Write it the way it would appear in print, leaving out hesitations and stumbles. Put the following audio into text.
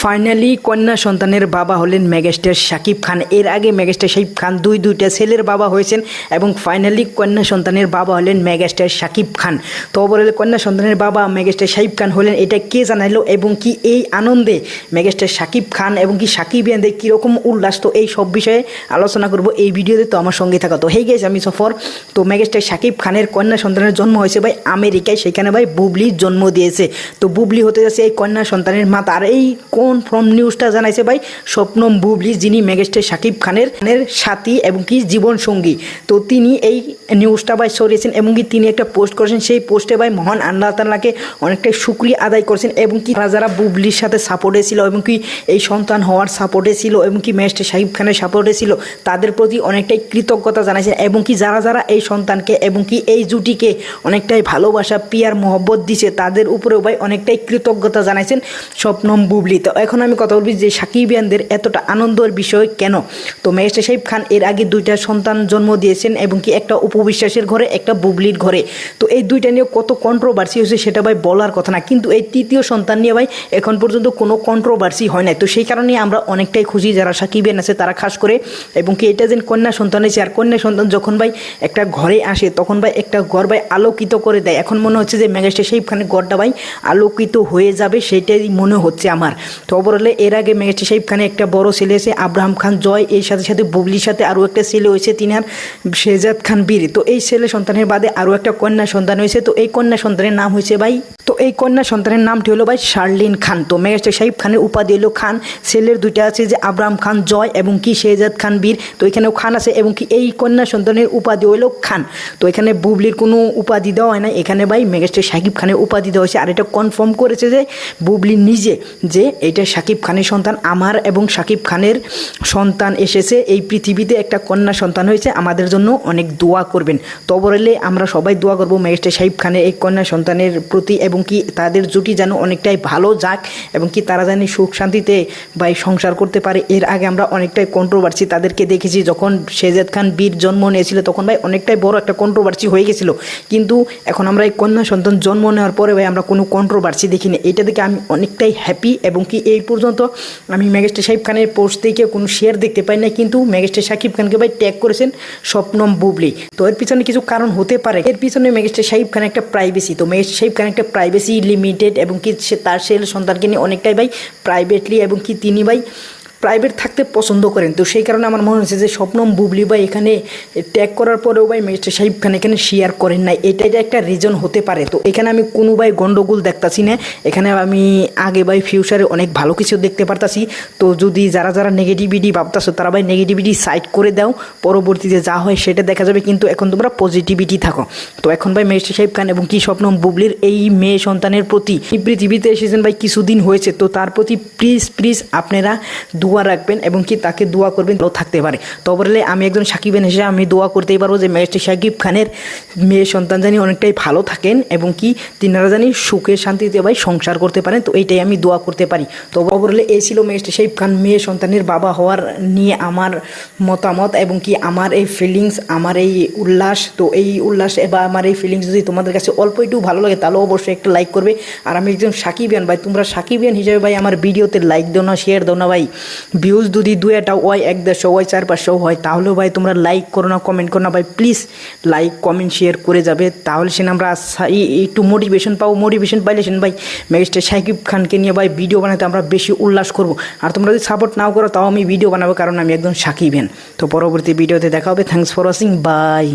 Finally কন্যা সন্তানের বাবা হলেন মেগাস্টার শাকিব খান। এর আগে মেগাস্টার শাকিব খান দুইটা ছেলের বাবা হয়েছেন এবং ফাইনালি কন্যা সন্তানের বাবা হলেন মেগাস্টার শাকিব খান। তো বলে কন্যা সন্তানের বাবা মেগাস্টার শাকিব খান হলেন, এটা কে জানাইলো এবং কি এই আনন্দে মেগাস্টার শাকিব খান এবং কি সাকিবিয়ানদের কীরকম উল্লাস, তো এই সব বিষয়ে আলোচনা করব এই ভিডিওতে। তো আমার সঙ্গে থাকা তো হেই গেছে আমি সফর। তো মেগাস্টার শাকিব খানের কন্যা সন্তানের জন্ম হয়েছে ভাই আমেরিকায়, সেখানে ভাই বুবলি জন্ম দিয়েছে। তো বুবলি হতে যাচ্ছে এই কন্যা সন্তানের মাতা। আর এই কোন ফ্রম নিউজটা জানাইছে ভাই শবনম বুবলি, যিনি মেগাস্টার শাকিব খানের সাথী এবং কি জীবন সঙ্গী। তো তিনি এই নিউজটা ভাই ছড়িয়েছেন এবং কি তিনি একটা পোস্ট করেছেন। সেই পোস্টে ভাই মহান আল্লাহ তাআলাকে অনেকটাই শুকরিয়া আদায় করেছেন এবং কি যারা বুবলির সাথে সাপোর্টে ছিল এবং কি এই সন্তান হওয়ার সাপোর্টে ছিল এবং কি মেগাস্টার শাকিব খানের সাপোর্টে ছিল, তাদের প্রতি অনেকটাই কৃতজ্ঞতা জানাইছেন এবং কি যারা এই সন্তানকে এবং কি এই জুটিকে অনেকটাই ভালোবাসা পিয়ার মহব্বত দিছে, তাদের উপরেও ভাই অনেকটাই কৃতজ্ঞতা জানাইছেন শবনম বুবলি। তো এখন আমি কথা বলবি যে সাকিবিয়ানদের এতটা আনন্দের বিষয় কেন। তো মেগাস্টার শাকিব খান এর আগে দুইটা সন্তান জন্ম দিয়েছেন এবং কি একটা উপবিশ্বাসের ঘরে, একটা বুবলির ঘরে। তো এই দুইটা নিয়ে কত কন্ট্রোভার্সি হয়েছে সেটা ভাই বলার কথা না, কিন্তু এই তৃতীয় সন্তান নিয়ে ভাই এখন পর্যন্ত কোনো কন্ট্রোভার্সি হয় নাই। তো সেই কারণে আমরা অনেকটাই খুশি যারা সাকিবিয়ান আছে তারা খাস করে, এবং কি এটা যেন কন্যা সন্তান হয়েছে। আর কন্যা সন্তান যখন ভাই একটা ঘরে আসে তখন ভাই একটা ঘর ভাই আলোকিত করে দেয়। এখন মনে হচ্ছে যে মেগাস্টার শাকিব খানের ঘরটা ভাই আলোকিত হয়ে যাবে, সেটাই মনে হচ্ছে আমার। তো বললে এর আগে মেগাস্টার শাকিব খানের একটা বড় ছেলে আছে আব্রাহাম খান জয়, এর সাথে সাথে বুবলির সাথে আরও একটা ছেলে হয়েছে তিনার শেহজাদ খান বীর। তো এই ছেলে সন্তানের বাদে আরও একটা কন্যা সন্তান হয়েছে। তো এই কন্যা সন্তানের নাম হয়েছে ভাই, তো এই কন্যা সন্তানের নামটি হলো ভাই শার্লিন খান। তো মেগাস্টার শাকিব খানের উপাধি হলো খান। ছেলের দুইটা আছে যে আব্রাহাম খান জয় এবং কি শেহজাদ খান বীর, তো এখানেও খান আছে এবং কি এই কন্যা সন্তানের উপাধি হলো খান। তো এখানে বুবলির কোনো উপাধি দেওয়া হয় না, এখানে ভাই মেগাস্টার শাকিব খানের উপাধি দেওয়া হয়েছে। আর এটা কনফার্ম করেছে যে বুবলি নিজে যে এটা শাকিব খানের সন্তান, আমার এবং শাকিব খানের সন্তান এসেছে এই পৃথিবীতে, একটা কন্যা সন্তান হয়েছে, আমাদের জন্য অনেক দোয়া করবেন। তো বললে আমরা সবাই দোয়া করবো মেগাস্টার শাকিব খানের এই কন্যা সন্তানের প্রতি এবং কি তাদের জুটি যেন অনেকটাই ভালো যাক এবং কি তারা যেন সুখ শান্তিতে ভাই সংসার করতে পারে। এর আগে আমরা অনেকটাই কন্ট্রোভার্সি তাদেরকে দেখেছি, যখন শেহজাদ খান বীর জন্ম নিয়েছিল তখন ভাই অনেকটাই বড় একটা কন্ট্রোভার্সি হয়ে গেছিল, কিন্তু এখন আমরা এই কন্যা সন্তান জন্ম নেওয়ার পরে ভাই আমরা কোনো কন্ট্রোভার্সি দেখিনি। এটা দেখে আমি অনেকটাই হ্যাপি এবং কি এই পর্যন্ত আমি মেগাস্টার শাকিব খানের পোস্ট থেকে কোনো শেয়ার দেখতে পাই না, কিন্তু মেগাস্টার শাকিব খানকে ভাই ট্যাগ করেছেন শবনম বুবলি। তো এর পিছনে কিছু কারণ হতে পারে, এর পিছনে মেগাস্টার শাকিব খান একটা প্রাইভেসি, তো মেগাস্টার শাকিব খান একটা প্রাইভেসি লিমিটেড এবং কি তার ছেলে সন্তানকে নিয়ে অনেকটাই ভাই প্রাইভেটলি এবং কি তিনি ভাই প্রাইভেট থাকতে পছন্দ করেন। তো সেই কারণে আমার মনে হচ্ছে যে শবনম বুবলি ভাই এখানে ট্যাগ করার পরেও ভাই মেগাস্টার শাকিব খান এখানে শেয়ার করেন নাই, এটা একটা রিজন হতে পারে। তো এখানে আমি কোনো ভাই গন্ডগোল দেখতাছি না, এখানে আমি আগে ভাই ফিউচারে অনেক ভালো কিছু দেখতে পারতাছি। তো যদি যারা নেগেটিভিটি ভাবতাছো তারা ভাই নেগেটিভিটি সাইড করে দাও, পরবর্তীতে যা হয় সেটা দেখা যাবে, কিন্তু এখন তোমরা পজিটিভিটি থাকো। তো এখন ভাই মেগাস্টার শাকিব খান এবং কি শবনম বুবলির এই মেয়ে সন্তানের প্রতি পৃথিবীতে এসেছেন ভাই কিছুদিন হয়েছে, তো তার প্রতি প্লিজ আপনারা দোয়া রাখবেন এবং কি তাকে দোয়া করবেন ভালো থাকতে পারে। তো বললে আমি একজন সাকিবিয়ান হিসেবে আমি দোয়া করতেই পারবো যে মেগাস্টার শাকিব খানের মেয়ে সন্তান জানি অনেকটাই ভালো থাকেন এবং কি তিনারা জানি সুখে শান্তিতে ভাই সংসার করতে পারেন। তো এইটাই আমি দোয়া করতে পারি। তো বললে এই ছিল মেগাস্টার শাকিব খান মেয়ে সন্তানের বাবা হওয়ার নিয়ে আমার মতামত এবং কি আমার এই ফিলিংস, আমার এই উল্লাস। তো এই উল্লাস বা আমার এই ফিলিংস যদি তোমাদের কাছে অল্প একটু ভালো লাগে তাহলে অবশ্যই একটা লাইক করবে। আর আমি একজন সাকিবিয়ান ভাই, তোমরা সাকিবিয়ান হিসেবে ভাই আমার ভিডিওতে লাইক দাও না, শেয়ার দাও না ভাই। ভিউজ যদি 2-1 হয় 1-150 হয় 4-500 হয় তাহলেও ভাই তোমরা লাইক করো না, কমেন্ট করো না ভাই, প্লিজ লাইক কমেন্ট শেয়ার করে যাবে, তাহলে সে আমরা একটু মোটিভেশন পাবো। মোটিভেশন পাইলে সেন ভাই মেগাস্টার শাকিব খানকে নিয়ে ভাই ভিডিও বানাতে আমরা বেশি উল্লাস করবো। আর তোমরা যদি সাপোর্ট নাও করো তাও আমি ভিডিও বানাবো, কারণ আমি একজন সাকিবিয়ান। তো পরবর্তী ভিডিওতে দেখা হবে। Thanks for watching, by.